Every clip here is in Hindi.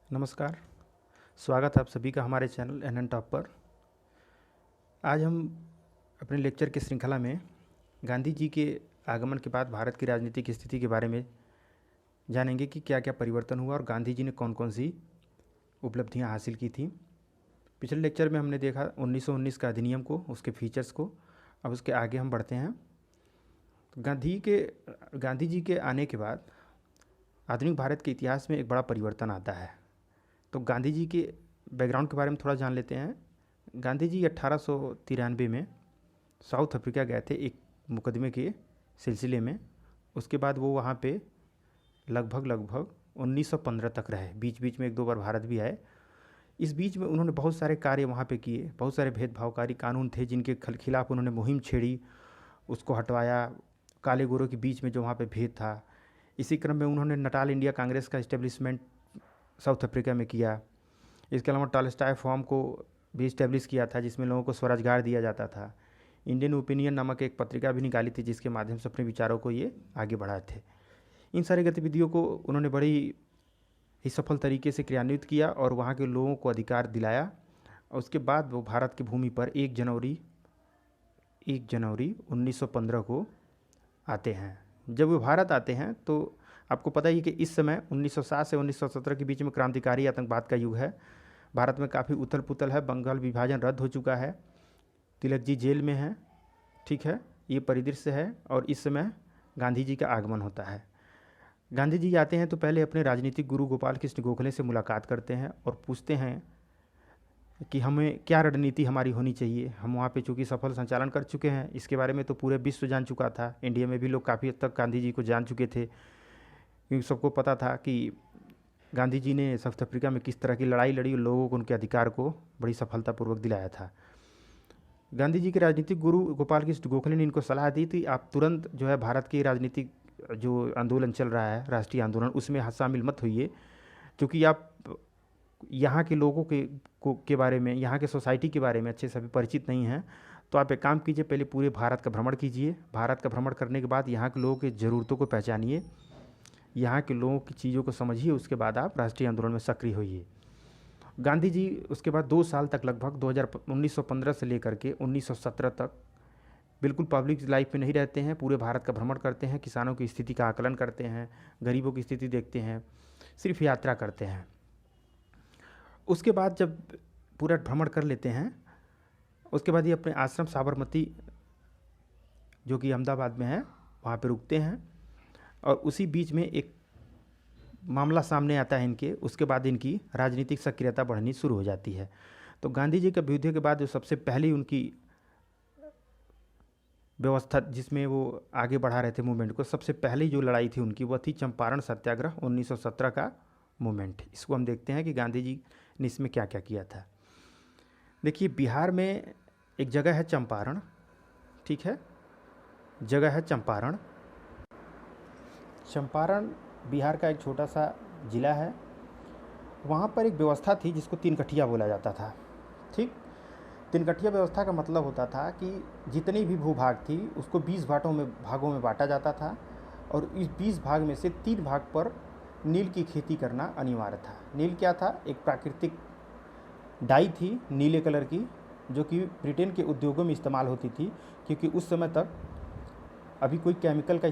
नमस्कार। स्वागत है आप सभी का हमारे चैनल एन एन टॉप पर। आज हम अपने लेक्चर की श्रृंखला में गांधी जी के आगमन के बाद भारत की राजनीतिक स्थिति के बारे में जानेंगे कि क्या क्या परिवर्तन हुआ और गांधी जी ने कौन कौन सी उपलब्धियां हासिल की थी। पिछले लेक्चर में हमने देखा 1919 का अधिनियम को, उसके फीचर्स को। अब उसके आगे हम बढ़ते हैं। गांधी जी के आने के बाद आधुनिक भारत के इतिहास में एक बड़ा परिवर्तन आता है। तो गांधी जी के बैकग्राउंड के बारे में थोड़ा जान लेते हैं। गांधी जी 1893 में साउथ अफ्रीका गए थे एक मुकदमे के सिलसिले में। उसके बाद वो वहाँ पे लगभग 1915 तक रहे। बीच बीच में एक दो बार भारत भी आए। इस बीच में उन्होंने बहुत सारे कार्य वहाँ पे किए। बहुत सारे भेदभावकारी कानून थे जिनके खिलाफ उन्होंने मुहिम छेड़ी, उसको हटवाया। काले गोरों के बीच में जो वहाँ पे भेद था, इसी क्रम में उन्होंने नटाल इंडिया कांग्रेस का इस्टेब्लिशमेंट साउथ अफ्रीका में किया। इसके अलावा टॉलस्टॉय फॉर्म को भी इस्टेब्लिश किया था जिसमें लोगों को स्वरोजगार दिया जाता था। इंडियन ओपिनियन नामक एक पत्रिका भी निकाली थी जिसके माध्यम से अपने विचारों को ये आगे बढ़ाए थे। इन सारी गतिविधियों को उन्होंने बड़ी ही सफल तरीके से क्रियान्वित किया और वहाँ के लोगों को अधिकार दिलाया। और उसके बाद वो भारत की भूमि पर 1 जनवरी 1915 को आते हैं। जब वो भारत आते हैं तो आपको पता ही कि इस समय 1907 से 1917 के बीच में क्रांतिकारी आतंकवाद का युग है। भारत में काफ़ी उथल पुथल है। बंगाल विभाजन रद्द हो चुका है। तिलक जी जेल में हैं। ठीक है, ये परिदृश्य है। और इस समय गांधी जी का आगमन होता है। गांधी जी आते हैं तो पहले अपने राजनीतिक गुरु गोपाल कृष्ण गोखले से मुलाकात करते हैं और पूछते हैं कि हमें क्या रणनीति हमारी होनी चाहिए। हम वहाँ पे चूँकि सफल संचालन कर चुके हैं, इसके बारे में तो पूरे विश्व जान चुका था। इंडिया में भी लोग काफ़ी हद तक गांधी जी को जान चुके थे, क्योंकि सबको पता था कि गांधी जी ने साउथ अफ्रीका में किस तरह की लड़ाई लड़ी और लोगों को उनके अधिकार को बड़ी सफलतापूर्वक दिलाया था। गांधी जी के राजनीतिक गुरु गोपाल कृष्ण गोखले ने इनको सलाह दी थी, आप तुरंत जो है भारत की राजनीतिक जो आंदोलन चल रहा है, राष्ट्रीय आंदोलन, उसमें शामिल मत होइए, क्योंकि आप यहाँ के लोगों के बारे में, यहाँ के सोसाइटी के बारे में अच्छे से अभी परिचित नहीं हैं। तो आप एक काम कीजिए, पहले पूरे भारत का भ्रमण कीजिए। भारत का भ्रमण करने के बाद यहाँ के लोगों की ज़रूरतों को पहचानिए, यहाँ के लोगों की चीज़ों को समझिए, उसके बाद आप राष्ट्रीय आंदोलन में सक्रिय होइए। गांधी जी उसके बाद 2 साल तक, लगभग 1915 से लेकर के 1917 तक बिल्कुल पब्लिक लाइफ में नहीं रहते हैं। पूरे भारत का भ्रमण करते हैं, किसानों की स्थिति का आकलन करते हैं, गरीबों की स्थिति देखते हैं, सिर्फ यात्रा करते हैं। उसके बाद जब पूरा भ्रमण कर लेते हैं, उसके बाद ये अपने आश्रम साबरमती, जो कि अहमदाबाद में है, वहाँ पे रुकते हैं। और उसी बीच में एक मामला सामने आता है इनके। उसके बाद इनकी राजनीतिक सक्रियता बढ़नी शुरू हो जाती है। तो गांधी जी के अभ्युदय के बाद जो सबसे पहली उनकी व्यवस्था जिसमें वो आगे बढ़ा रहे थे मूवमेंट को, सबसे पहली जो लड़ाई थी उनकी, वह थी चंपारण सत्याग्रह 1917 का मूवमेंट। इसको हम देखते हैं कि गांधी जी ने इसमें क्या क्या किया था। देखिए, बिहार में एक जगह है चंपारण। ठीक है, जगह है चंपारण। चंपारण बिहार का एक छोटा सा ज़िला है। वहाँ पर एक व्यवस्था थी जिसको तीन कठिया बोला जाता था। ठीक, तीन कठिया व्यवस्था का मतलब होता था कि जितनी भी भूभाग थी उसको 20 भागों में बांटा जाता था, और इस 20 भाग में से 3 भाग पर नील की खेती करना अनिवार्य था। नील क्या था? एक प्राकृतिक डाई थी नीले कलर की, जो कि ब्रिटेन के उद्योगों में इस्तेमाल होती थी, क्योंकि उस समय तक अभी कोई केमिकल का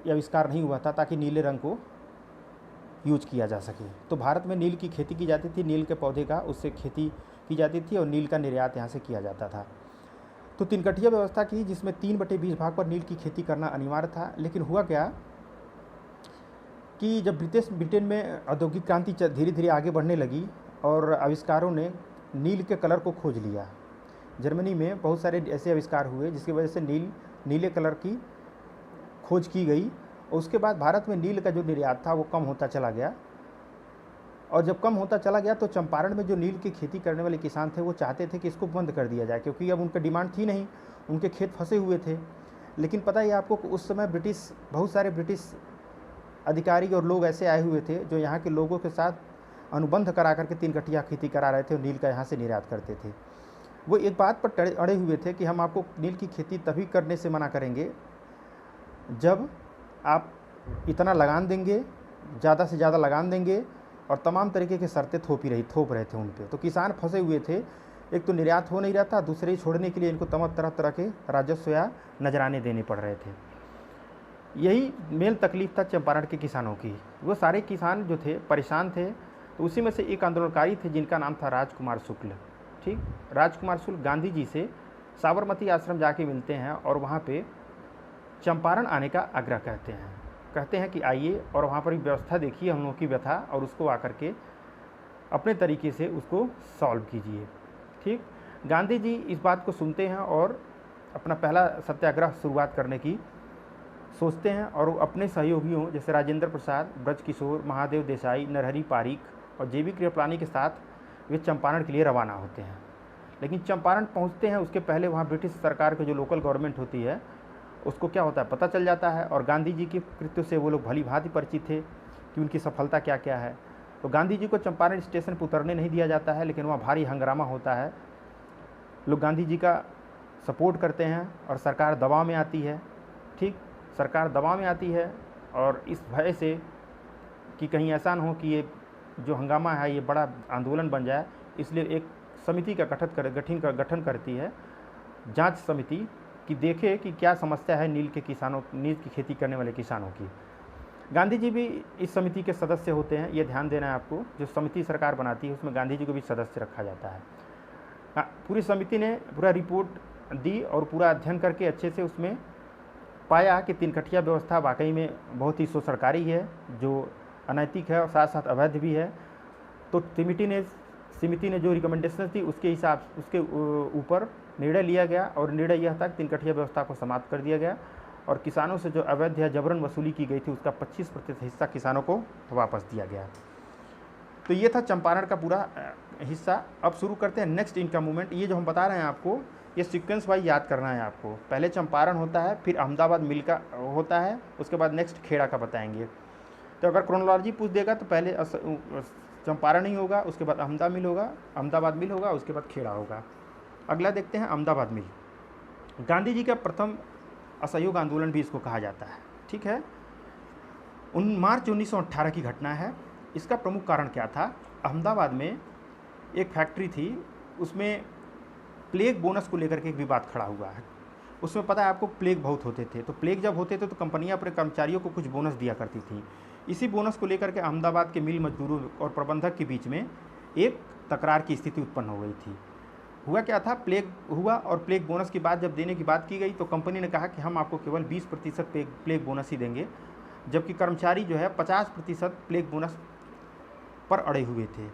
आविष्कार नहीं हुआ था ताकि नीले रंग को यूज किया जा सके। तो भारत में नील की खेती की जाती थी, नील के पौधे का उससे खेती की जाती थी और नील का निर्यात यहाँ से किया जाता था। तो तिनकठिया व्यवस्था की जिसमें 3/20 भाग पर नील की खेती करना अनिवार्य था। लेकिन हुआ क्या कि जब ब्रिटेन में औद्योगिक क्रांति धीरे धीरे आगे बढ़ने लगी और आविष्कारों ने नील के कलर को खोज लिया। जर्मनी में बहुत सारे ऐसे आविष्कार हुए जिसकी वजह से नीले कलर की खोज की गई। और उसके बाद भारत में नील का जो निर्यात था वो कम होता चला गया। और जब कम होता चला गया तो चंपारण में जो नील की खेती करने वाले किसान थे वो चाहते थे कि इसको बंद कर दिया जाए, क्योंकि अब उनका डिमांड थी नहीं, उनके खेत फंसे हुए थे। लेकिन पता ही आपको कि उस समय बहुत सारे ब्रिटिश अधिकारी और लोग ऐसे आए हुए थे जो यहाँ के लोगों के साथ अनुबंध करा करके तीन कठिया खेती करा रहे थे और नील का यहाँ से निर्यात करते थे। वो एक बात पर अड़े हुए थे कि हम आपको नील की खेती तभी करने से मना करेंगे जब आप इतना लगान देंगे, ज़्यादा से ज़्यादा लगान देंगे और तमाम तरीके की शर्तें थोप रहे थे उन पे। तो किसान फंसे हुए थे, एक तो निर्यात हो नहीं रहा था, दूसरे ही छोड़ने के लिए इनको तमाम तरह तरह के राजस्व या नजराने देने पड़ रहे थे। यही मेन तकलीफ था चंपारण के किसानों की। वो सारे किसान जो थे परेशान थे, तो उसी में से एक आंदोलनकारी थे जिनका नाम था राजकुमार शुक्ल। ठीक, राजकुमार शुक्ल गांधी जी से साबरमती आश्रम जाके मिलते हैं और वहाँ पे चंपारण आने का आग्रह कहते हैं कि आइए और वहाँ पर व्यवस्था देखिए हम लोगों की व्यथा, और उसको आकर के अपने तरीके से उसको सॉल्व कीजिए। ठीक, गांधी जी इस बात को सुनते हैं और अपना पहला सत्याग्रह शुरुआत करने की सोचते हैं, और अपने सहयोगियों जैसे राजेंद्र प्रसाद, ब्रज किशोर, महादेव देसाई, नरहरि पारिक और जेबी कृपलानी के साथ वे चंपारण के लिए रवाना होते हैं। लेकिन चंपारण पहुंचते हैं उसके पहले वहाँ ब्रिटिश सरकार की जो लोकल गवर्नमेंट होती है उसको क्या होता है पता चल जाता है, और गांधी जी के कृत्य से वो लोग भली भांति परिचित थे कि उनकी सफलता क्या क्या है। तो गांधी जी को चंपारण स्टेशन पर उतरने नहीं दिया जाता है, लेकिन वहाँ भारी हंगामा होता है। लोग गांधी जी का सपोर्ट करते हैं और सरकार दबाव में आती है। ठीक, सरकार दबाव में आती है और इस भय से कि कहीं ऐसा न हो कि ये जो हंगामा है ये बड़ा आंदोलन बन जाए, इसलिए एक समिति का गठन करती है, जांच समिति, कि देखे कि क्या समस्या है नील की खेती करने वाले किसानों की। गांधी जी भी इस समिति के सदस्य होते हैं, ये ध्यान देना है आपको। जो समिति सरकार बनाती है उसमें गांधी जी को भी सदस्य रखा जाता है। पूरी समिति ने पूरा रिपोर्ट दी और पूरा अध्ययन करके अच्छे से उसमें पाया कि तिनकठिया व्यवस्था वाकई में बहुत ही स्वसरकारी है, जो अनैतिक है और साथ साथ अवैध भी है। तो समिति ने जो रिकमेंडेशन दी उसके ऊपर निर्णय लिया गया, और निर्णय यह था कि तिनकठिया व्यवस्था को समाप्त कर दिया गया और किसानों से जो अवैध या जबरन वसूली की गई थी उसका 25% हिस्सा किसानों को वापस दिया गया। तो ये था चंपारण का पूरा हिस्सा। अब शुरू करते हैं नेक्स्ट इनका मूवमेंट। ये जो हम बता रहे हैं आपको, ये सीक्वेंस वाइज याद करना है आपको। पहले चंपारण होता है, फिर अहमदाबाद मिल का होता है, उसके बाद नेक्स्ट खेड़ा का बताएंगे। तो अगर क्रोनोलॉजी पूछ देगा तो पहले चंपारण ही होगा, उसके बाद अहमदाबाद मिल होगा, उसके बाद खेड़ा होगा। अगला देखते हैं अहमदाबाद मिल। गांधी जी का प्रथम असहयोग आंदोलन भी इसको कहा जाता है। ठीक है, मार्च 1918 की घटना है। इसका प्रमुख कारण क्या था? अहमदाबाद में एक फैक्ट्री थी, उसमें प्लेग बोनस को लेकर के एक विवाद खड़ा हुआ है। उसमें पता है आपको प्लेग बहुत होते थे, तो प्लेग जब होते थे तो कंपनियां अपने कर्मचारियों को कुछ बोनस दिया करती थी। इसी बोनस को लेकर के अहमदाबाद के मिल मजदूरों और प्रबंधक के बीच में एक तकरार की स्थिति उत्पन्न हो गई थी। हुआ क्या था, प्लेग हुआ और प्लेग बोनस की बात जब देने की बात की गई तो कंपनी ने कहा कि हम आपको केवल 20% प्लेग बोनस ही देंगे, जबकि कर्मचारी जो है 50% प्लेग बोनस पर अड़े हुए थे।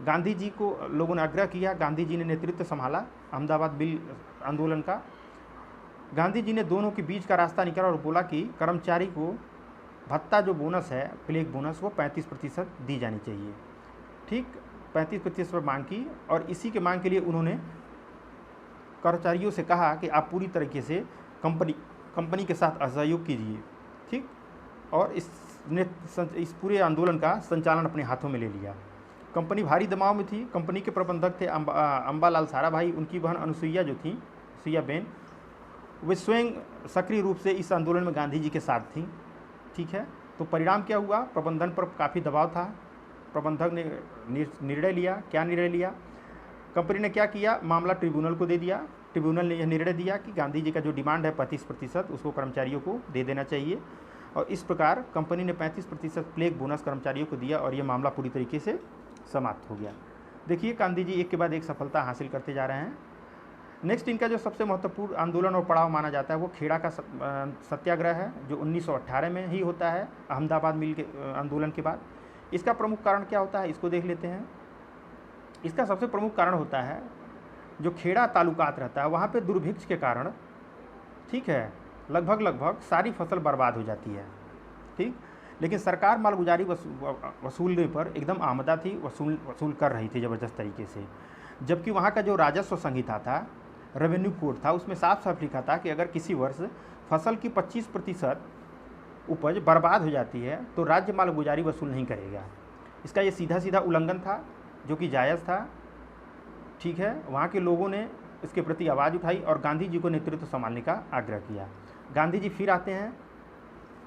गांधी जी को लोगों ने आग्रह किया, गांधी जी ने नेतृत्व संभाला अहमदाबाद मिल आंदोलन का। गांधी जी ने दोनों के बीच का रास्ता निकाला और बोला कि कर्मचारी को भत्ता जो बोनस है प्लेग बोनस वो 35% दी जानी चाहिए। ठीक, 35% पर मांग की, और इसी के मांग के लिए उन्होंने कर्मचारियों से कहा कि आप पूरी तरीके से कंपनी के साथ असहयोग कीजिए। ठीक, और इस पूरे आंदोलन का संचालन अपने हाथों में ले लिया। कंपनी भारी दबाव में थी। कंपनी के प्रबंधक थे अंबालाल साराभाई, उनकी बहन अनुसुईया जो थी, सुईया बेन, वे स्वयं सक्रिय रूप से इस आंदोलन में गांधी जी के साथ थी। ठीक है, तो परिणाम क्या हुआ? प्रबंधन पर काफ़ी दबाव था। प्रबंधक ने निर्णय लिया। क्या निर्णय लिया? कंपनी ने क्या किया, मामला ट्रिब्यूनल को दे दिया। ट्रिब्यूनल ने यह निर्णय दिया कि गांधी जी का जो डिमांड है 35% उसको कर्मचारियों को दे देना चाहिए, और इस प्रकार कंपनी ने 35% प्लेग बोनस कर्मचारियों को दिया और यह मामला पूरी तरीके से समाप्त हो गया। देखिए, गांधी जी एक के बाद एक सफलता हासिल करते जा रहे हैं। नेक्स्ट इनका जो सबसे महत्वपूर्ण आंदोलन और पड़ाव माना जाता है वो खेड़ा का सत्याग्रह है, जो 1918 में ही होता है अहमदाबाद मिल के आंदोलन के बाद। इसका प्रमुख कारण क्या होता है, इसको देख लेते हैं। इसका सबसे प्रमुख कारण होता है जो खेड़ा तालुकात रहता है वहाँ पे दुर्भिक्ष के कारण, ठीक है, लगभग सारी फसल बर्बाद हो जाती है। ठीक, लेकिन सरकार मालगुजारी वसूलने पर एकदम आमदा थी, वसूल कर रही थी ज़बरदस्त तरीके से। जबकि वहाँ का जो राजस्व संहिता था, रेवेन्यू कोड था, उसमें साफ साफ लिखा था कि अगर किसी वर्ष फसल की 25% उपज बर्बाद हो जाती है तो राज्य मालगुजारी वसूल नहीं करेगा। इसका ये सीधा सीधा उल्लंघन था जो कि जायज़ था। ठीक है, वहाँ के लोगों ने इसके प्रति आवाज़ उठाई और गांधी जी को नेतृत्व संभालने का आग्रह किया। गांधी जी फिर आते हैं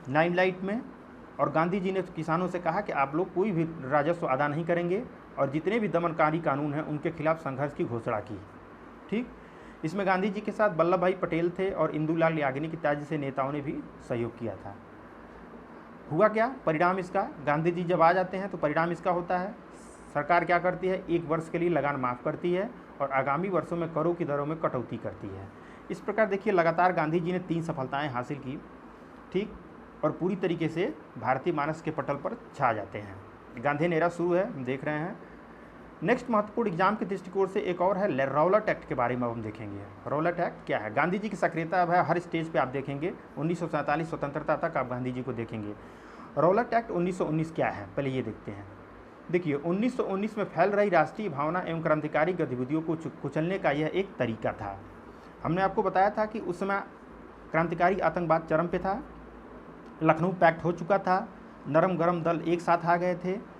लाइमलाइट में और गांधी जी ने किसानों से कहा कि आप लोग कोई भी राजस्व अदा नहीं करेंगे और जितने भी दमनकारी कानून हैं उनके खिलाफ संघर्ष की घोषणा की। ठीक, इसमें गांधी जी के साथ वल्लभ भाई पटेल थे और इंदुलाल याग्निक इत्यादि जैसे नेताओं ने भी सहयोग किया था। हुआ क्या परिणाम इसका, गांधी जी जब आ जाते हैं तो परिणाम इसका होता है, सरकार क्या करती है, 1 वर्ष के लिए लगान माफ़ करती है और आगामी वर्षों में करों की दरों में कटौती करती है। इस प्रकार देखिए लगातार गांधी जी ने 3 सफलताएं हासिल की। ठीक, और पूरी तरीके से भारतीय मानस के पटल पर छा जाते हैं। गांधी एरा शुरू है, हम देख रहे हैं। नेक्स्ट महत्वपूर्ण एग्जाम के दृष्टिकोण से एक और है रौलट एक्ट के बारे में हम देखेंगे। रौलट एक्ट क्या है, गांधी जी की सक्रियता अब है हर स्टेज पे आप देखेंगे। 1947 स्वतंत्रता तक आप गांधी जी को देखेंगे। रौलट एक्ट 1919 क्या है, पहले ये देखते हैं। देखिए 1919 में फैल रही राष्ट्रीय भावना एवं क्रांतिकारी गतिविधियों को कुचलने का यह एक तरीका था। हमने आपको बताया था कि उस समय क्रांतिकारी आतंकवाद चरम पे था, लखनऊ पैक्ट हो चुका था, नरम गरम दल एक साथ आ गए थे,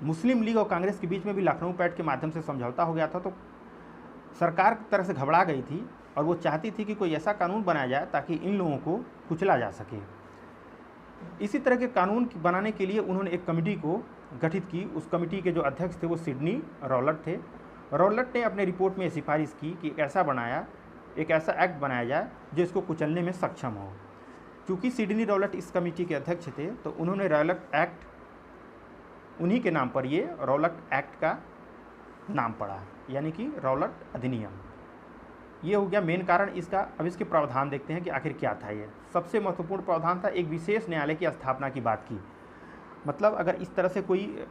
मुस्लिम लीग और कांग्रेस के बीच में भी लखनऊ पैक्ट के माध्यम से समझौता हो गया था। तो सरकार की तरह से घबरा गई थी और वो चाहती थी कि कोई ऐसा कानून बनाया जाए ताकि इन लोगों को कुचला जा सके। इसी तरह के कानून बनाने के लिए उन्होंने एक कमेटी को गठित की। उस कमेटी के जो अध्यक्ष थे वो सिडनी रौलट थे। रौलट ने अपने रिपोर्ट में सिफारिश की कि एक ऐसा एक्ट बनाया जाए जो इसको कुचलने में सक्षम हो। चूँकि सिडनी रौलट इस कमेटी के अध्यक्ष थे तो उन्होंने रौलट एक्ट, उन्हीं के नाम पर ये रौलट एक्ट का नाम पड़ा, यानी कि रौलट अधिनियम। ये हो गया मेन कारण इसका। अब इसके प्रावधान देखते हैं कि आखिर क्या था। ये सबसे महत्वपूर्ण प्रावधान था, एक विशेष न्यायालय की स्थापना की बात की। मतलब अगर इस तरह से कोई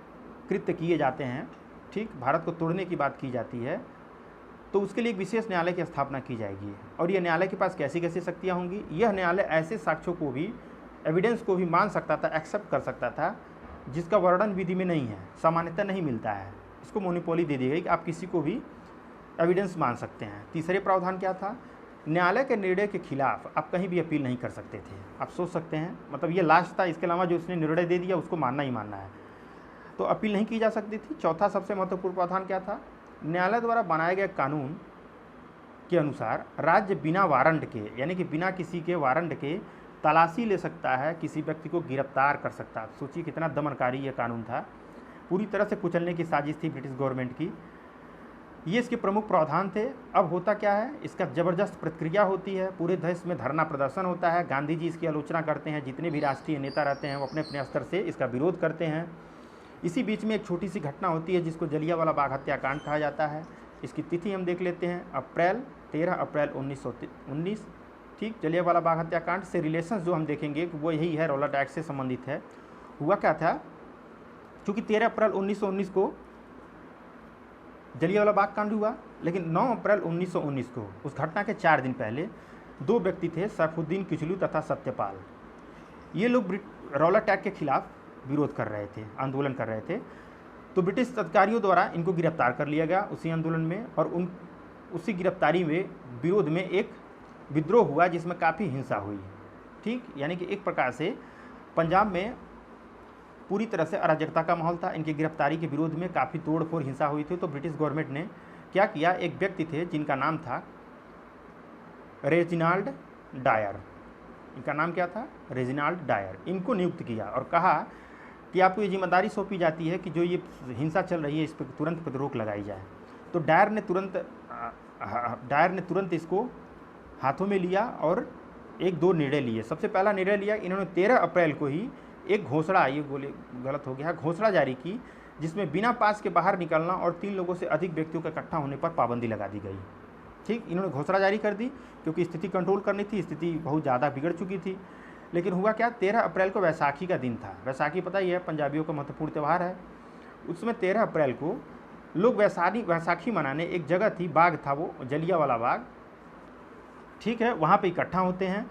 कृत्य किए जाते हैं, ठीक, भारत को तोड़ने की बात की जाती है, तो उसके लिए एक विशेष न्यायालय की स्थापना की जाएगी। और यह न्यायालय के पास कैसी कैसी शक्तियाँ होंगी। यह न्यायालय ऐसे साक्ष्यों को भी, एविडेंस को भी मान सकता था, एक्सेप्ट कर सकता था जिसका वर्णन विधि में नहीं है, सामान्यतः नहीं मिलता है। इसको मोनोपोली दे दी गई कि आप किसी को भी एविडेंस मान सकते हैं। तीसरे प्रावधान क्या था, न्यायालय के निर्णय के खिलाफ आप कहीं भी अपील नहीं कर सकते थे। आप सोच सकते हैं, मतलब ये लास्ट था। इसके अलावा जो उसने निर्णय दे दिया उसको मानना ही मानना है, तो अपील नहीं की जा सकती थी। चौथा सबसे महत्वपूर्ण प्रावधान क्या था, न्यायालय द्वारा बनाए गए कानून के अनुसार राज्य बिना वारंट के, यानी कि बिना किसी के वारंट के तलाशी ले सकता है, किसी व्यक्ति को गिरफ्तार कर सकता है। सोचिए कितना दमनकारी ये कानून था, पूरी तरह से कुचलने की साजिश थी ब्रिटिश गवर्नमेंट की। ये इसके प्रमुख प्रावधान थे। अब होता क्या है, इसका ज़बरदस्त प्रतिक्रिया होती है, पूरे देश में धरना प्रदर्शन होता है, गांधी जी इसकी आलोचना करते हैं, जितने भी राष्ट्रीय नेता रहते हैं वो अपने अपने स्तर से इसका विरोध करते हैं। इसी बीच में एक छोटी सी घटना होती है जिसको जलियांवाला बाग हत्याकांड कहा जाता है। इसकी तिथि हम देख लेते हैं, 13 अप्रैल 1919। ठीक, जलियांवाला बाग हत्याकांड से रिलेशंस जो हम देखेंगे वो यही है, रौलट एक्ट से संबंधित है। हुआ क्या था, चूँकि 13 अप्रैल 1919 को जलियांवाला बाग कांड हुआ, लेकिन 9 अप्रैल 1919 को, उस घटना के 4 दिन पहले, 2 व्यक्ति थे, सैफुद्दीन किचलू तथा सत्यपाल। ये लोग रौलट एक्ट के खिलाफ विरोध कर रहे थे, आंदोलन कर रहे थे। तो ब्रिटिश अधिकारियों द्वारा इनको गिरफ्तार कर लिया गया उसी आंदोलन में, और उसी गिरफ्तारी में विरोध में एक विद्रोह हुआ जिसमें काफ़ी हिंसा हुई। ठीक, यानी कि एक प्रकार से पंजाब में पूरी तरह से अराजकता का माहौल था। इनकी गिरफ्तारी के विरोध में काफ़ी तोड़फोड़ हिंसा हुई थी। तो ब्रिटिश गवर्नमेंट ने क्या किया, एक व्यक्ति थे जिनका नाम था रेजिनाल्ड डायर। इनका नाम क्या था, रेजिनाल्ड डायर। इनको नियुक्त किया और कहा कि आपको ये जिम्मेदारी सौंपी जाती है कि जो ये हिंसा चल रही है इस पर तुरंत रोक लगाई जाए। तो डायर ने तुरंत इसको हाथों में लिया और 1-2 निर्णय लिए। सबसे पहला निर्णय लिया, इन्होंने 13 अप्रैल को ही एक घोषणा, ये बोले गलत हो गया, घोषणा जारी की जिसमें बिना पास के बाहर निकलना और 3 लोगों से अधिक व्यक्तियों के इकट्ठा होने पर पाबंदी लगा दी गई। ठीक, इन्होंने घोषणा जारी कर दी क्योंकि स्थिति कंट्रोल करनी थी, स्थिति बहुत ज़्यादा बिगड़ चुकी थी। लेकिन हुआ क्या, 13 अप्रैल को वैसाखी का दिन था। वैसाखी पता ही है, पंजाबियों का महत्वपूर्ण त्यौहार है। उसमें 13 अप्रैल को लोग वैसाखी मनाने, एक जगह थी, बाग था वो, जलियांवाला बाग, ठीक है, वहाँ पे इकट्ठा होते हैं।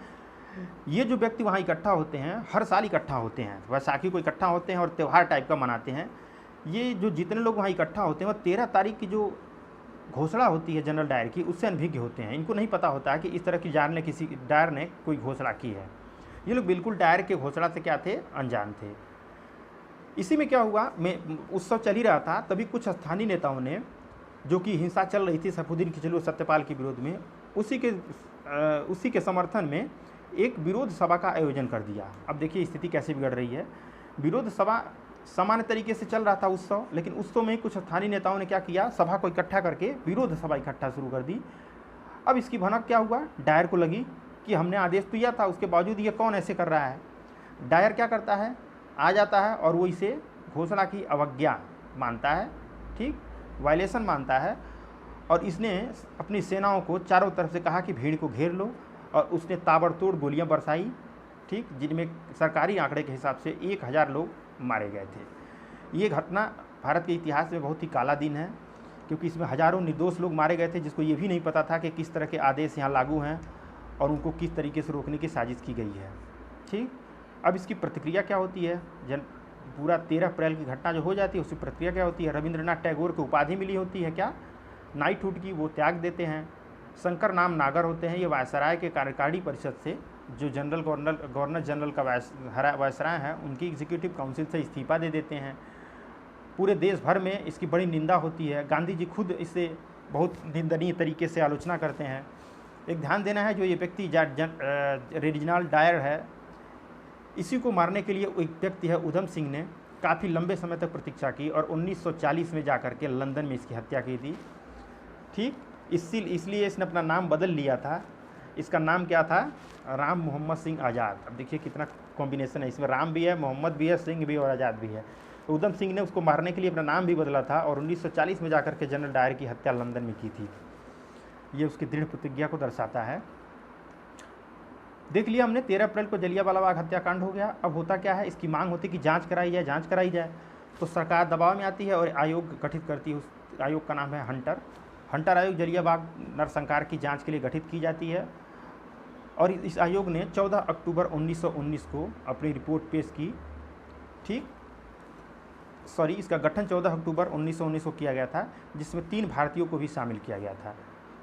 ये जो व्यक्ति वहाँ इकट्ठा होते हैं, हर साल इकट्ठा होते हैं, वैसाखी को इकट्ठा होते हैं और त्यौहार टाइप का मनाते हैं। ये जो जितने लोग वहाँ इकट्ठा होते हैं वो 13 तारीख की जो घोषणा होती है जनरल डायर की, उससे अनभिज्ञ होते हैं। इनको नहीं पता होता है कि इस तरह की डायर ने कोई घोषणा की है। ये लोग बिल्कुल डायर के घोषणा से क्या थे, अनजान थे। इसी में क्या हुआ, उत्सव चल ही रहा था, तभी कुछ स्थानीय नेताओं ने, जो कि हिंसा चल रही थी सैफुद्दीन किचलू सत्यपाल के विरोध में, उसी के समर्थन में एक विरोध सभा का आयोजन कर दिया। अब देखिए स्थिति कैसे बिगड़ रही है। विरोध सभा सामान्य तरीके से चल रहा था उत्सव, लेकिन उत्सव में कुछ स्थानीय नेताओं ने क्या किया, सभा को इकट्ठा करके विरोध सभा इकट्ठा शुरू कर दी। अब इसकी भनक क्या हुआ, डायर को लगी कि हमने आदेश तो दिया था, उसके बावजूद ये कौन ऐसे कर रहा है। डायर क्या करता है, आ जाता है और वो इसे घोषणा की अवज्ञा मानता है, ठीक, वायलेशन मानता है, और इसने अपनी सेनाओं को चारों तरफ से कहा कि भीड़ को घेर लो, और उसने ताबड़तोड़ गोलियां बरसाई, ठीक, जिनमें सरकारी आंकड़े के हिसाब से 1000 लोग मारे गए थे। ये घटना भारत के इतिहास में बहुत ही काला दिन है, क्योंकि इसमें हज़ारों निर्दोष लोग मारे गए थे, जिसको ये भी नहीं पता था कि किस तरह के आदेश यहाँ लागू हैं और उनको किस तरीके से रोकने की साजिश की गई है, ठीक। अब इसकी प्रतिक्रिया क्या होती है, पूरा 13 अप्रैल की घटना जो हो जाती है, उसकी प्रतिक्रिया क्या होती है। रविंद्रनाथ टैगोर को उपाधि मिली होती है क्या, नाइटहुड की, वो त्याग देते हैं। शंकर नाम नागर होते हैं, ये वायसराय के कार्यकारी परिषद से, जो गवर्नर जनरल का वायसराय है, उनकी एग्जीक्यूटिव काउंसिल से इस्तीफा दे देते हैं। पूरे देश भर में इसकी बड़ी निंदा होती है। गांधी जी खुद इससे बहुत निंदनीय तरीके से आलोचना करते हैं। एक ध्यान देना है, जो ये व्यक्ति रेजिनाल्ड डायर है, इसी को मारने के लिए एक व्यक्ति है उधम सिंह ने काफ़ी लंबे समय तक प्रतीक्षा की और 1940 में जाकर के लंदन में इसकी हत्या की थी, ठीक। इसलिए इसने अपना नाम बदल लिया था। इसका नाम क्या था, राम मोहम्मद सिंह आज़ाद। अब देखिए कितना कॉम्बिनेशन है, इसमें राम भी है, मोहम्मद भी है, सिंह भी और आज़ाद भी है। तो उधम सिंह ने उसको मारने के लिए अपना नाम भी बदला था और 1940 में जाकर के जनरल डायर की हत्या लंदन में की थी। ये उसकी दृढ़ प्रतिज्ञा को दर्शाता है। देख लिया हमने, 13 अप्रैल को जलियांवाला बाग हत्याकांड हो गया। अब होता क्या है, इसकी मांग होती है कि जांच कराई जाए। तो सरकार दबाव में आती है और आयोग गठित करती है। उस आयोग का नाम है हंटर आयोग। जलियांवाला नरसंहार की जांच के लिए गठित की जाती है और इस आयोग ने 14 अक्टूबर 1919 को अपनी रिपोर्ट पेश की, ठीक। इसका गठन 14 अक्टूबर 1919 को किया गया था, जिसमें 3 भारतीयों को भी शामिल किया गया था।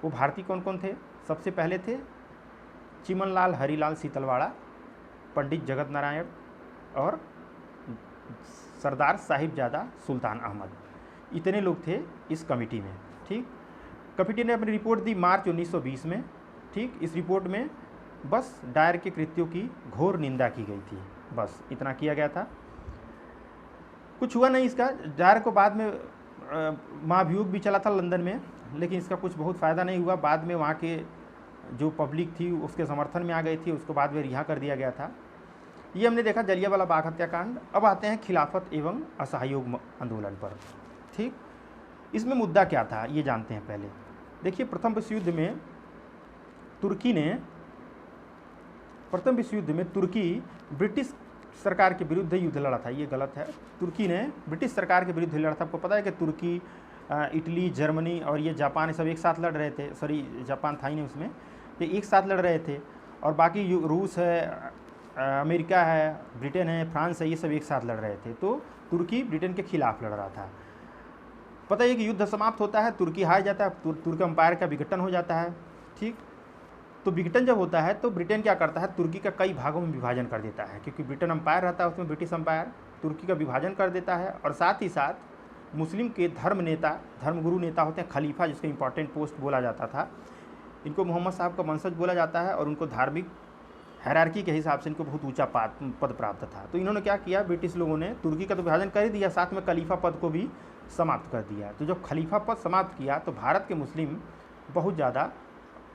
वो भारतीय कौन कौन थे, सबसे पहले थे चिमनलाल हरिलाल सीतलवाड़ा, पंडित जगत नारायण और सरदार साहिबजादा सुल्तान अहमद। इतने लोग थे इस कमेटी में, ठीक। कमेटी ने अपनी रिपोर्ट दी मार्च 1920 में, ठीक। इस रिपोर्ट में बस डायर के कृत्यों की घोर निंदा की गई थी, बस इतना किया गया था। कुछ हुआ नहीं इसका। डायर को बाद में महाभियोग भी चला था लंदन में, लेकिन इसका कुछ बहुत फ़ायदा नहीं हुआ। बाद में वहाँ के जो पब्लिक थी उसके समर्थन में आ गई थी, उसको बाद में रिहा कर दिया गया था। ये हमने देखा जलियांवाला बाग हत्याकांड। अब आते हैं खिलाफत एवं असहयोग आंदोलन पर, ठीक। इसमें मुद्दा क्या था ये जानते हैं पहले। देखिए प्रथम विश्व युद्ध में तुर्की ब्रिटिश सरकार के विरुद्ध युद्ध लड़ा था। ये गलत है, तुर्की ने ब्रिटिश सरकार के विरुद्ध लड़ा था। आपको पता है कि तुर्की, इटली, जर्मनी और ये जापान सब एक साथ लड़ रहे थे। सॉरी, जापान था ही नहीं उसमें, ये एक साथ लड़ रहे थे। और बाकी रूस है, अमेरिका है, ब्रिटेन है, फ्रांस है, ये सब एक साथ लड़ रहे थे। तो तुर्की ब्रिटेन के खिलाफ लड़ रहा था। पता है कि युद्ध समाप्त होता है, तुर्की हार जाता है, तुर्क एम्पायर का विघटन हो जाता है, ठीक। तो विघटन जब होता है तो ब्रिटेन क्या करता है, तुर्की का कई भागों में विभाजन कर देता है, क्योंकि ब्रिटेन एम्पायर रहता है उसमें, ब्रिटिश एम्पायर तुर्की का विभाजन कर देता है। और साथ ही साथ मुस्लिम के धर्मगुरु नेता होते हैं खलीफा, जिसको इंपॉर्टेंट पोस्ट बोला जाता था। इनको मोहम्मद साहब का वंशज बोला जाता है और उनको धार्मिक हायरार्की के हिसाब से इनको बहुत ऊंचा पद प्राप्त था। तो इन्होंने क्या किया, ब्रिटिश लोगों ने तुर्की का तो विभाजन कर ही दिया, साथ में खलीफा पद को भी समाप्त कर दिया। तो जब खलीफा पद समाप्त किया तो भारत के मुस्लिम बहुत ज़्यादा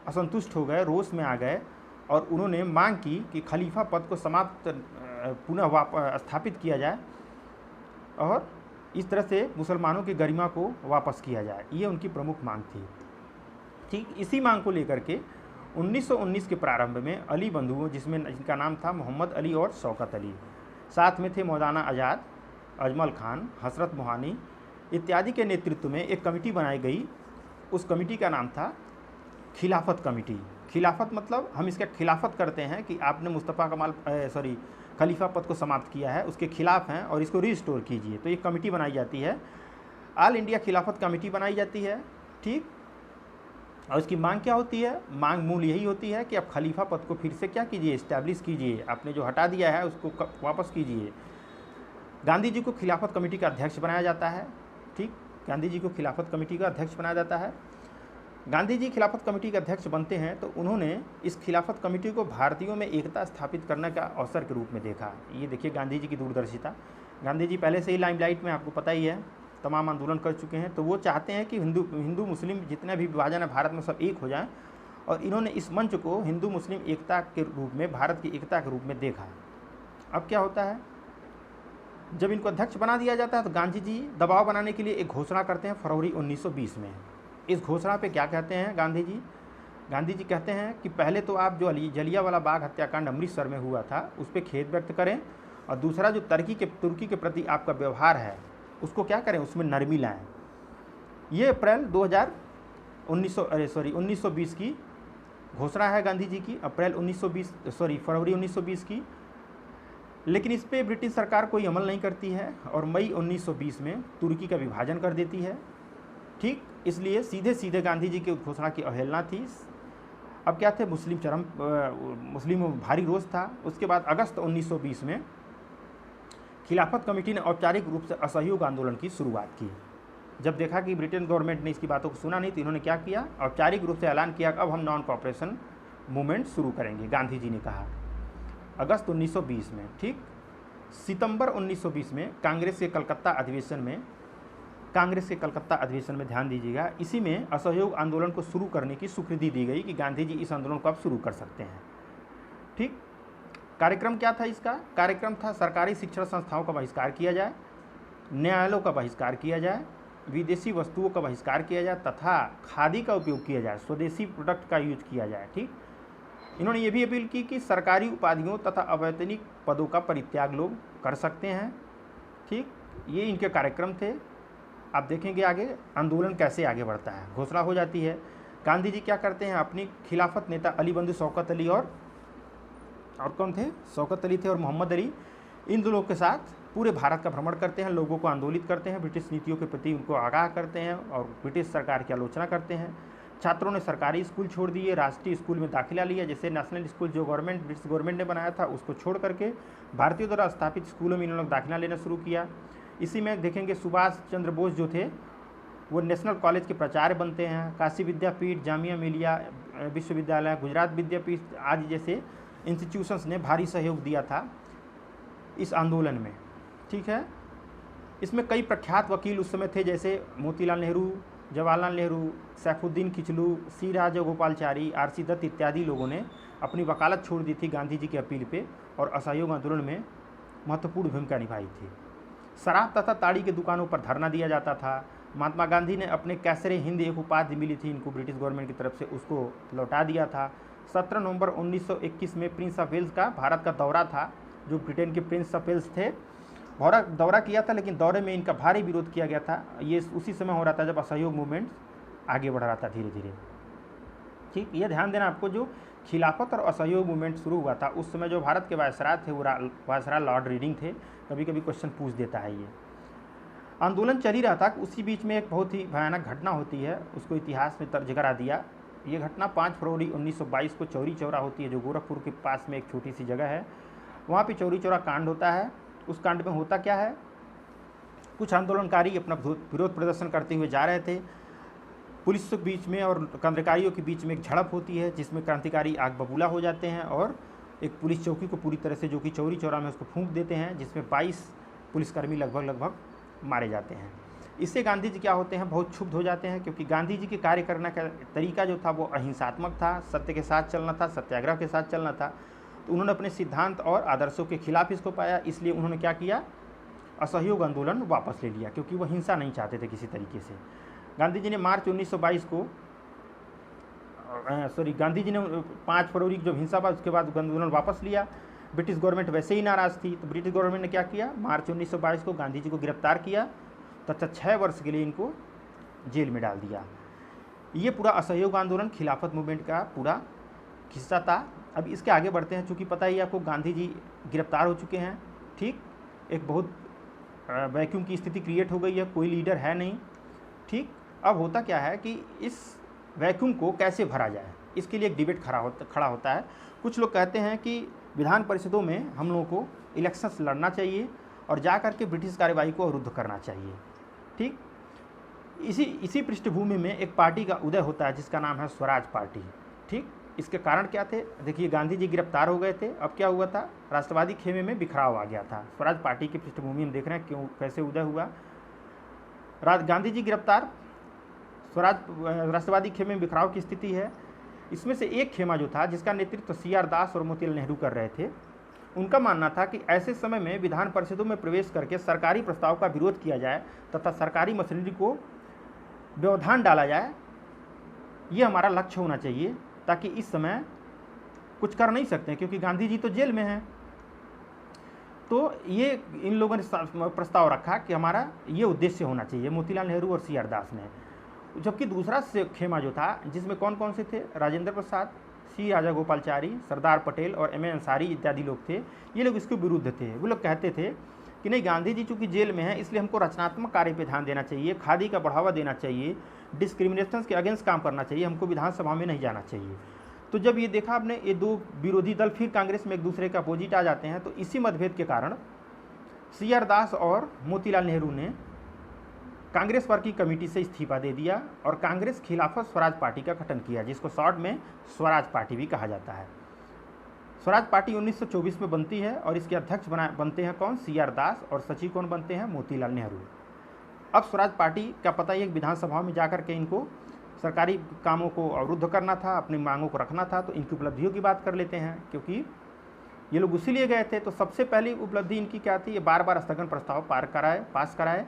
असंतुष्ट हो गए, रोष में आ गए और उन्होंने मांग की कि खलीफा पद को समाप्त पुनः स्थापित किया जाए और इस तरह से मुसलमानों की गरिमा को वापस किया जाए। ये उनकी प्रमुख मांग थी, ठीक। इसी मांग को लेकर के 1919 के प्रारंभ में अली बंधुओं, जिनका नाम था मोहम्मद अली और शौकत अली, साथ में थे मौलाना आज़ाद, अजमल खान, हसरत मोहानी इत्यादि के नेतृत्व में एक कमेटी बनाई गई। उस कमेटी का नाम था खिलाफत कमेटी। खिलाफत मतलब हम इसका खिलाफत करते हैं कि आपने खलीफा पद को समाप्त किया है, उसके खिलाफ हैं और इसको रिस्टोर कीजिए। तो एक कमेटी बनाई जाती है, ऑल इंडिया खिलाफत कमेटी बनाई जाती है, ठीक। और इसकी मांग क्या होती है, मांग मूल यही होती है कि आप खलीफा पद को फिर से क्या कीजिए, इस्टेब्लिश कीजिए, आपने जो हटा दिया है उसको वापस कीजिए। गांधी जी को खिलाफत कमेटी का अध्यक्ष बनाया जाता है, ठीक। गांधी जी को खिलाफत कमेटी का अध्यक्ष बनाया जाता है गांधी जी खिलाफत कमेटी के अध्यक्ष बनते हैं तो उन्होंने इस खिलाफत कमेटी को भारतीयों में एकता स्थापित करने का अवसर के रूप में देखा। ये देखिए गांधी जी की दूरदर्शिता। गांधी जी पहले से ही लाइमलाइट में, आपको पता ही है, तमाम आंदोलन कर चुके हैं, तो वो चाहते हैं कि हिंदू मुस्लिम जितने भी विभाजन है भारत में सब एक हो जाएं, और इन्होंने इस मंच को हिंदू मुस्लिम एकता के रूप में, भारत की एकता के रूप में देखा। अब क्या होता है, जब इनको अध्यक्ष बना दिया जाता है तो गांधी जी दबाव बनाने के लिए एक घोषणा करते हैं फरवरी 1920 में। इस घोषणा पे क्या कहते हैं गांधी जी? गांधी जी कहते हैं कि पहले तो आप जो जलियांवाला बाग हत्याकांड अमृतसर में हुआ था उस पर खेद व्यक्त करें, और दूसरा जो तुर्की के प्रति आपका व्यवहार है उसको क्या करें, उसमें नरमी लाएं। ये अप्रैल 1920 की घोषणा है गांधी जी की, फरवरी 1920 की। लेकिन इस पर ब्रिटिश सरकार कोई अमल नहीं करती है और मई 1920 में तुर्की का विभाजन कर देती है। ठीक, इसलिए सीधे सीधे गांधी जी की घोषणा की अवहेलना थी। अब क्या थे, मुस्लिम भारी रोष था। उसके बाद अगस्त 1920 में खिलाफत कमेटी ने औपचारिक रूप से असहयोग आंदोलन की शुरुआत की। जब देखा कि ब्रिटेन गवर्नमेंट ने इसकी बातों को सुना नहीं तो इन्होंने क्या किया, औपचारिक रूप से ऐलान किया कि अब हम नॉन कॉपरेशन मूवमेंट शुरू करेंगे, गांधी जी ने कहा अगस्त 1920 में। ठीक, सितंबर 1920 में कांग्रेस के कलकत्ता अधिवेशन में ध्यान दीजिएगा, इसी में असहयोग आंदोलन को शुरू करने की स्वीकृति दी गई कि गांधी जी इस आंदोलन को अब शुरू कर सकते हैं। ठीक, कार्यक्रम क्या था इसका? कार्यक्रम था सरकारी शिक्षण संस्थाओं का बहिष्कार किया जाए, न्यायालयों का बहिष्कार किया जाए, विदेशी वस्तुओं का बहिष्कार किया जाए तथा खादी का उपयोग किया जाए, स्वदेशी प्रोडक्ट का यूज किया जाए। ठीक, इन्होंने ये भी अपील की कि सरकारी उपाधियों तथा अवैतनिक पदों का परित्याग लोग कर सकते हैं। ठीक, ये इनके कार्यक्रम थे। आप देखेंगे आगे आंदोलन कैसे आगे बढ़ता है। घोषणा हो जाती है, गांधी जी क्या करते हैं, अपनी खिलाफत नेता अली बंधु शौकत अली और कौन थे, शौकत अली थे और मोहम्मद अली, इन दो लोगों के साथ पूरे भारत का भ्रमण करते हैं, लोगों को आंदोलित करते हैं, ब्रिटिश नीतियों के प्रति उनको आगाह करते हैं और ब्रिटिश सरकार की आलोचना करते हैं। छात्रों ने सरकारी स्कूल छोड़ दिए, राष्ट्रीय स्कूल में दाखिला लिया, जैसे नेशनल स्कूल जो ब्रिटिश गवर्नमेंट ने बनाया था उसको छोड़ करके भारतीयों द्वारा स्थापित स्कूलों में इन्होंने दाखिला लेना शुरू किया। इसी में देखेंगे सुभाष चंद्र बोस जो थे वो नेशनल कॉलेज के प्राचार्य बनते हैं। काशी विद्यापीठ, जामिया मिलिया विश्वविद्यालय, गुजरात विद्यापीठ आदि जैसे इंस्टीट्यूशंस ने भारी सहयोग दिया था इस आंदोलन में। ठीक है, इसमें कई प्रख्यात वकील उस समय थे, जैसे मोतीलाल नेहरू, जवाहरलाल नेहरू, सैफुद्दीन किचलू, सी राजगोपालचारी, आर.सी. दत्त इत्यादि लोगों ने अपनी वकालत छोड़ दी थी गांधी जी की अपील पे और असहयोग आंदोलन में महत्वपूर्ण भूमिका निभाई थी। शराब तथा ताड़ी की दुकानों पर धरना दिया जाता था। महात्मा गांधी ने अपने कैसरे हिंद एक उपाधि मिली थी इनको ब्रिटिश गवर्नमेंट की तरफ से, उसको लौटा दिया था। 17 नवंबर 1921 में प्रिंस ऑफ वेल्स का भारत का दौरा था, जो ब्रिटेन के प्रिंस ऑफ वेल्स थे, दौरा किया था, लेकिन दौरे में इनका भारी विरोध किया गया था। ये उसी समय हो रहा था जब असहयोग मूवमेंट आगे बढ़ रहा था धीरे धीरे। ठीक, ये ध्यान देना आपको, जो खिलाफत और असहयोग मूवमेंट शुरू हुआ था उस समय जो भारत के वायसराय थे वो वायसराय लॉर्ड रीडिंग थे। कभी कभी क्वेश्चन पूछ देता है ये। आंदोलन चल ही रहा था, उसी बीच में एक बहुत ही भयानक घटना होती है, उसको इतिहास में दर्ज करा दिया। ये घटना 5 फरवरी 1922 को चौरी चौरा होती है, जो गोरखपुर के पास में एक छोटी सी जगह है, वहाँ पे चौरी चौरा कांड होता है। उस कांड में होता क्या है, कुछ आंदोलनकारी अपना विरोध प्रदर्शन करते हुए जा रहे थे, पुलिस के बीच में और क्रांतिकारियों के बीच में एक झड़प होती है जिसमें क्रांतिकारी आग बबूला हो जाते हैं और एक पुलिस चौकी को पूरी तरह से, जो कि चौरी चौरा में, उसको फूंक देते हैं, जिसमें 22 पुलिसकर्मी लगभग मारे जाते हैं। इससे गांधी जी क्या होते हैं, बहुत क्षुब्ध हो जाते हैं, क्योंकि गांधी जी के कार्य करने का तरीका जो था वो अहिंसात्मक था, सत्य के साथ चलना था, सत्याग्रह के साथ चलना था। तो उन्होंने अपने सिद्धांत और आदर्शों के खिलाफ इसको पाया, इसलिए उन्होंने क्या किया, असहयोग आंदोलन वापस ले लिया, क्योंकि वो हिंसा नहीं चाहते थे किसी तरीके से। गांधी जी ने मार्च 1922 को गांधी जी ने 5 फरवरी की जब हिंसा हुआ उसके बाद आंदोलन वापस लिया। ब्रिटिश गवर्नमेंट वैसे ही नाराज़ थी, तो ब्रिटिश गवर्नमेंट ने क्या किया, मार्च 1922 को गांधी जी को गिरफ्तार किया तथा 6 वर्ष के लिए इनको जेल में डाल दिया। ये पूरा असहयोग आंदोलन खिलाफत मूवमेंट का पूरा हिस्सा था। अब इसके आगे बढ़ते हैं, चूँकि पता ही आपको गांधी जी गिरफ्तार हो चुके हैं। ठीक, एक बहुत वैक्यूम की स्थिति क्रिएट हो गई है, कोई लीडर है नहीं। ठीक, अब होता क्या है कि इस वैक्यूम को कैसे भरा जाए, इसके लिए एक डिबेट खड़ा होता है। कुछ लोग कहते हैं कि विधान परिषदों में हम लोगों को इलेक्शंस लड़ना चाहिए और जा कर के ब्रिटिश कार्यवाही को अवरुद्ध करना चाहिए। ठीक, इसी पृष्ठभूमि में एक पार्टी का उदय होता है जिसका नाम है स्वराज पार्टी। ठीक, इसके कारण क्या थे? देखिए, गांधी जी गिरफ्तार हो गए थे, अब क्या हुआ था, राष्ट्रवादी खेमे में बिखराव आ गया था। स्वराज पार्टी की पृष्ठभूमि हम देख रहे हैं क्यों, कैसे उदय हुआ। गांधी जी गिरफ्तार, राष्ट्रवादी खेमे में बिखराव की स्थिति है। इसमें से एक खेमा जो था, जिसका नेतृत्व CR दास और मोतीलाल नेहरू कर रहे थे, उनका मानना था कि ऐसे समय में विधान परिषदों में प्रवेश करके सरकारी प्रस्ताव का विरोध किया जाए तथा सरकारी मशीनरी को व्यवधान डाला जाए, ये हमारा लक्ष्य होना चाहिए, ताकि इस समय कुछ कर नहीं सकते क्योंकि गांधी जी तो जेल में हैं। तो ये इन लोगों ने प्रस्ताव रखा कि हमारा ये उद्देश्य होना चाहिए, मोतीलाल नेहरू और CR दास ने। जबकि दूसरा खेमा जो था, जिसमें कौन कौन से थे, राजेंद्र प्रसाद, C राजागोपालचारी, सरदार पटेल और M.A. अंसारी इत्यादि लोग थे, ये लोग इसके विरुद्ध थे। वो लोग कहते थे कि नहीं, गांधी जी चूँकि जेल में हैं इसलिए हमको रचनात्मक कार्य पे ध्यान देना चाहिए, खादी का बढ़ावा देना चाहिए, डिस्क्रिमिनेशन के अगेंस्ट काम करना चाहिए, हमको विधानसभा में नहीं जाना चाहिए। तो जब ये देखा आपने, ये दो विरोधी दल फिर कांग्रेस में एक दूसरे के अपोजिट आ जाते हैं, तो इसी मतभेद के कारण CR दास और मोतीलाल नेहरू ने कांग्रेस वर्किंग कमेटी से इस्तीफा दे दिया और कांग्रेस खिलाफत स्वराज पार्टी का गठन किया, जिसको शॉर्ट में स्वराज पार्टी भी कहा जाता है। स्वराज पार्टी 1924 में बनती है और इसके अध्यक्ष बनते हैं कौन, CR दास, और सचिव कौन बनते हैं, मोतीलाल नेहरू। अब स्वराज पार्टी का पता ही, विधानसभा में जाकर के इनको सरकारी कामों को अवरुद्ध करना था, अपनी मांगों को रखना था। तो इनकी उपलब्धियों की बात कर लेते हैं, क्योंकि ये लोग उसी लिए गए थे। तो सबसे पहली उपलब्धि इनकी क्या थी, ये बार बार स्थगन प्रस्ताव पास कराए,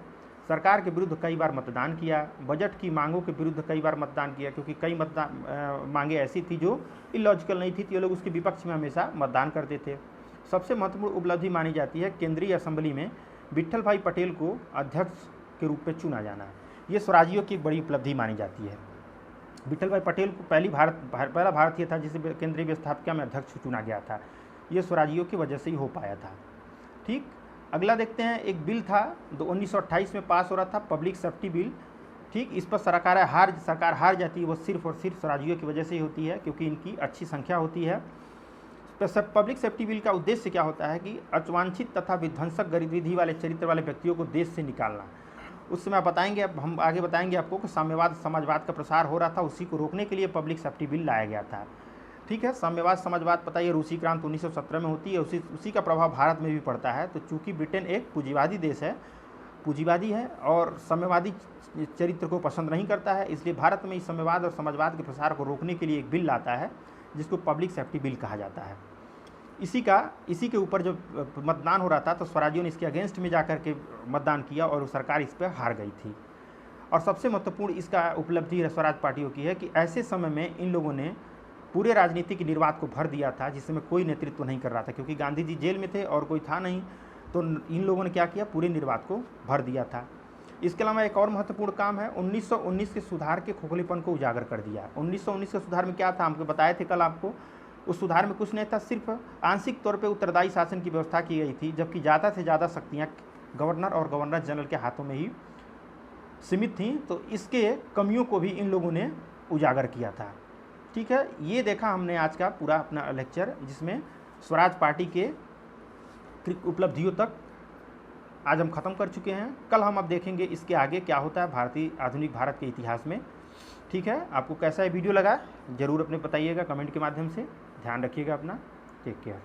सरकार के विरुद्ध कई बार मतदान किया, बजट की मांगों के विरुद्ध कई बार मतदान किया, क्योंकि कई मांगे ऐसी थी जो इलॉजिकल नहीं थी, तो ये लोग उसके विपक्ष में हमेशा मतदान करते थे। सबसे महत्वपूर्ण उपलब्धि मानी जाती है केंद्रीय असेंबली में विट्ठल भाई पटेल को अध्यक्ष के रूप में चुना जाना। ये स्वराजियों की बड़ी उपलब्धि मानी जाती है। विट्ठल भाई पटेल को पहला भारतीय था जिसे केंद्रीय व्यवस्थापिका में अध्यक्ष चुना गया था। ये स्वराजियों की वजह से ही हो पाया था। ठीक, अगला देखते हैं, एक बिल था 1928 में पास हो रहा था, पब्लिक सेफ्टी बिल। ठीक, इस पर सरकार हार जाती है, वो सिर्फ और सिर्फ स्वराजियों की वजह से ही होती है, क्योंकि इनकी अच्छी संख्या होती है। पब्लिक सेफ्टी बिल का उद्देश्य क्या होता है कि अवांछित तथा विध्वंसक गतिविधि वाले चरित्र वाले व्यक्तियों को देश से निकालना। उस समय बताएंगे, अब हम आगे बताएंगे आपको कि साम्यवाद समाजवाद का प्रसार हो रहा था, उसी को रोकने के लिए पब्लिक सेफ्टी बिल लाया गया था। ठीक है, साम्यवाद समाजवाद पता है, रूसी क्रांति 1917 में होती है, उसी का प्रभाव भारत में भी पड़ता है। तो चूंकि ब्रिटेन एक पूंजीवादी देश है, पूंजीवादी है और साम्यवादी चरित्र को पसंद नहीं करता है, इसलिए भारत में इस साम्यवाद और समाजवाद के प्रसार को रोकने के लिए एक बिल लाता है जिसको पब्लिक सेफ्टी बिल कहा जाता है। इसी के ऊपर जब मतदान हो रहा था तो स्वराजियों ने इसके अगेंस्ट में जाकर के मतदान किया और सरकार इस पर हार गई थी। और सबसे महत्वपूर्ण इसका उपलब्धि स्वराज पार्टियों की है कि ऐसे समय में इन लोगों ने पूरे राजनीतिक निर्वात को भर दिया था, जिसमें कोई नेतृत्व नहीं कर रहा था, क्योंकि गांधी जी जेल में थे और कोई था नहीं। तो इन लोगों ने क्या किया, पूरे निर्वात को भर दिया था। इसके अलावा एक और महत्वपूर्ण काम है, 1919 के सुधार के खोखलेपन को उजागर कर दिया। 1919 के सुधार में क्या था, हमको बताए थे कल आपको। उस सुधार में कुछ नहीं था, सिर्फ आंशिक तौर पर उत्तरदायी शासन की व्यवस्था की गई थी, जबकि ज़्यादा से ज़्यादा शक्तियाँ गवर्नर और गवर्नर जनरल के हाथों में ही सीमित थीं। तो इसके कमियों को भी इन लोगों ने उजागर किया था। ठीक है, ये देखा हमने आज का पूरा अपना लेक्चर, जिसमें स्वराज पार्टी के उपलब्धियों तक आज हम ख़त्म कर चुके हैं। कल हम अब देखेंगे इसके आगे क्या होता है भारतीय आधुनिक भारत के इतिहास में। ठीक है, आपको कैसा ये वीडियो लगा ज़रूर अपने बताइएगा कमेंट के माध्यम से। ध्यान रखिएगा अपना, टेक केयर।